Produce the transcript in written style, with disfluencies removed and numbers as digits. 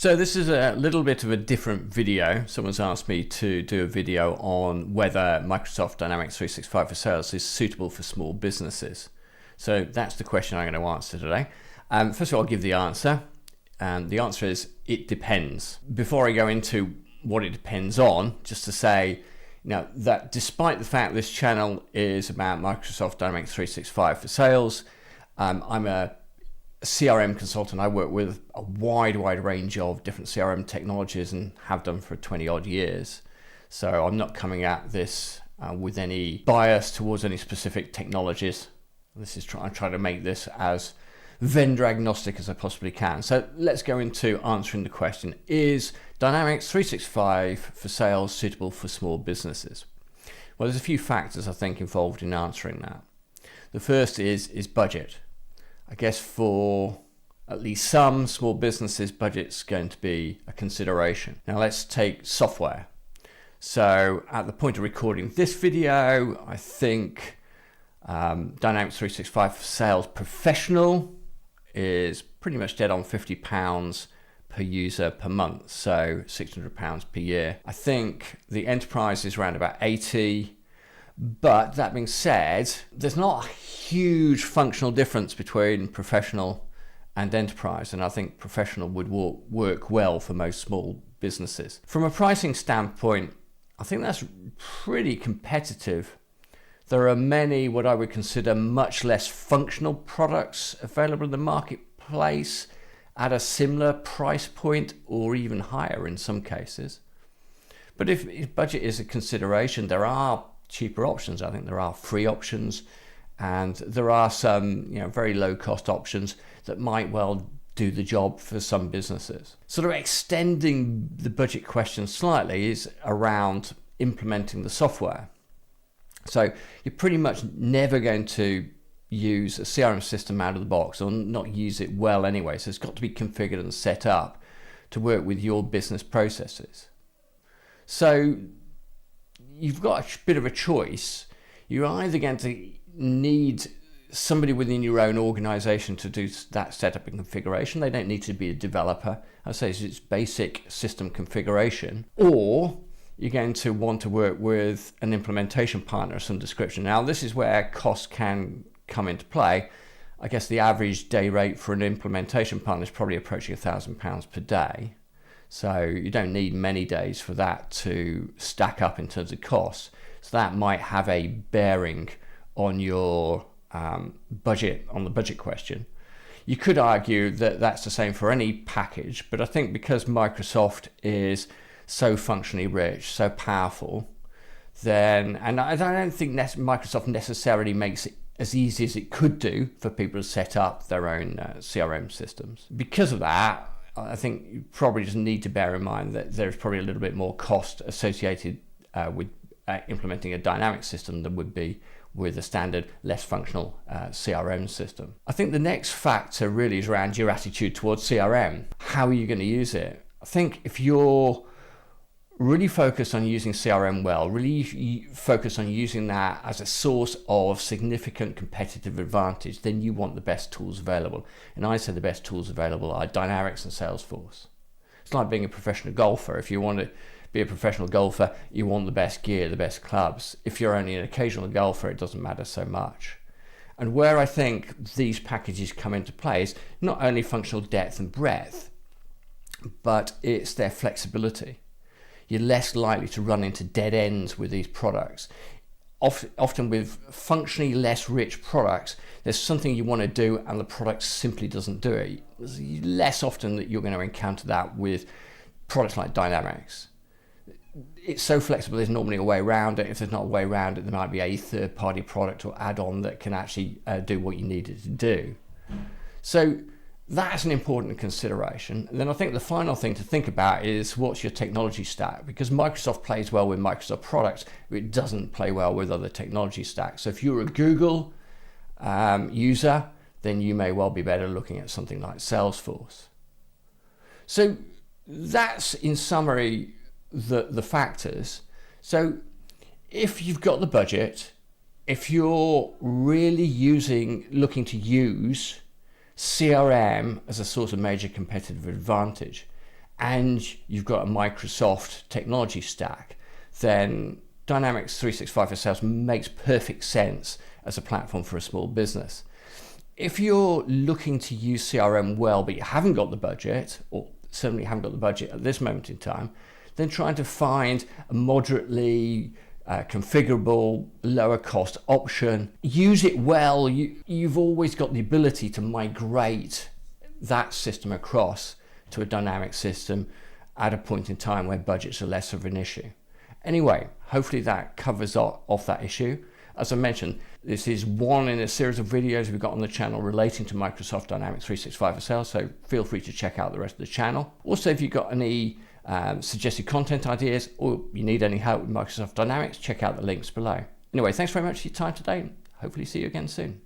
So this is a little bit of a different video. Someone's asked me to do a video on whether Microsoft Dynamics 365 for Sales is suitable for small businesses. So that's the question I'm going to answer today. First of all, I'll give the answer. And the answer is, it depends. Before I go into what it depends on, just to say, that despite the fact this channel is about Microsoft Dynamics 365 for Sales, I'm a CRM consultant. I work with a wide range of different CRM technologies and have done for 20 odd years. So I'm not coming at this with any bias towards any specific technologies. I'm trying to make this as vendor agnostic as I possibly can. So let's go into answering the question, is Dynamics 365 for Sales suitable for small businesses? Well, there's a few factors I think involved in answering that. The first is budget. I guess for at least some small businesses, budget's going to be a consideration. Now let's take software. So at the point of recording this video, I think Dynamics 365 for Sales Professional is pretty much dead on £50 per user per month, so £600 per year. I think the Enterprise is around about 80. But that being said, there's not a huge functional difference between Professional and Enterprise, and I think Professional would work well for most small businesses. From a pricing standpoint, I think that's pretty competitive. There are many what I would consider much less functional products available in the marketplace at a similar price point or even higher in some cases. But if budget is a consideration, there are cheaper options. I think there are free options, and there are some very low cost options that might well do the job for some businesses. Sort of extending the budget question slightly is around implementing the software. So you're pretty much never going to use a CRM system out of the box, or not use it well anyway. So it's got to be configured and set up to work with your business processes. So you've got a bit of a choice. You're either going to need somebody within your own organization to do that setup and configuration. They don't need to be a developer. I say it's basic system configuration. Or you're going to want to work with an implementation partner of some description. Now, this is where cost can come into play. I guess the average day rate for an implementation partner is probably approaching £1,000 per day. So you don't need many days for that to stack up in terms of costs. So that might have a bearing on your budget, on the budget question. You could argue that that's the same for any package, but I think because Microsoft is so functionally rich, so powerful, then, and I don't think Microsoft necessarily makes it as easy as it could do for people to set up their own CRM systems. Because of that, I think you probably just need to bear in mind that there's probably a little bit more cost associated with implementing a dynamic system than would be with a standard, less functional CRM system. I think the next factor really is around your attitude towards CRM. How are you going to use it? I think if you're really focused on using CRM well, really focus on using that as a source of significant competitive advantage, then you want the best tools available. And I say the best tools available are Dynamics and Salesforce. It's like being a professional golfer. If you want to be a professional golfer, you want the best gear, the best clubs. If you're only an occasional golfer, it doesn't matter so much. And where I think these packages come into play is not only functional depth and breadth, but it's their flexibility. You're less likely to run into dead ends with these products. Often with functionally less rich products, there's something you want to do and the product simply doesn't do it. It's less often that you're going to encounter that with products like Dynamics. It's so flexible, there's normally a way around it. If there's not a way around it, there might be a third-party product or add-on that can actually do what you need it to do. So that's an important consideration. And then I think the final thing to think about is what's your technology stack, because Microsoft plays well with Microsoft products, but it doesn't play well with other technology stacks. So if you're a Google user, then you may well be better looking at something like Salesforce. So that's, in summary, the factors. So if you've got the budget, if you're really looking to use CRM as a source of major competitive advantage, and you've got a Microsoft technology stack, then Dynamics 365 for Sales makes perfect sense as a platform for a small business. If you're looking to use CRM well, but you haven't got the budget, or certainly haven't got the budget at this moment in time, then trying to find a moderately configurable, lower cost option. Use it well. You've always got the ability to migrate that system across to a dynamic system at a point in time where budgets are less of an issue. Anyway, hopefully that covers off that issue. As I mentioned, this is one in a series of videos we've got on the channel relating to Microsoft Dynamics 365 for Sales, so feel free to check out the rest of the channel. Also, if you've got any suggested content ideas or you need any help with Microsoft Dynamics, check out the links below. Anyway, thanks very much for your time today. Hopefully see you again soon.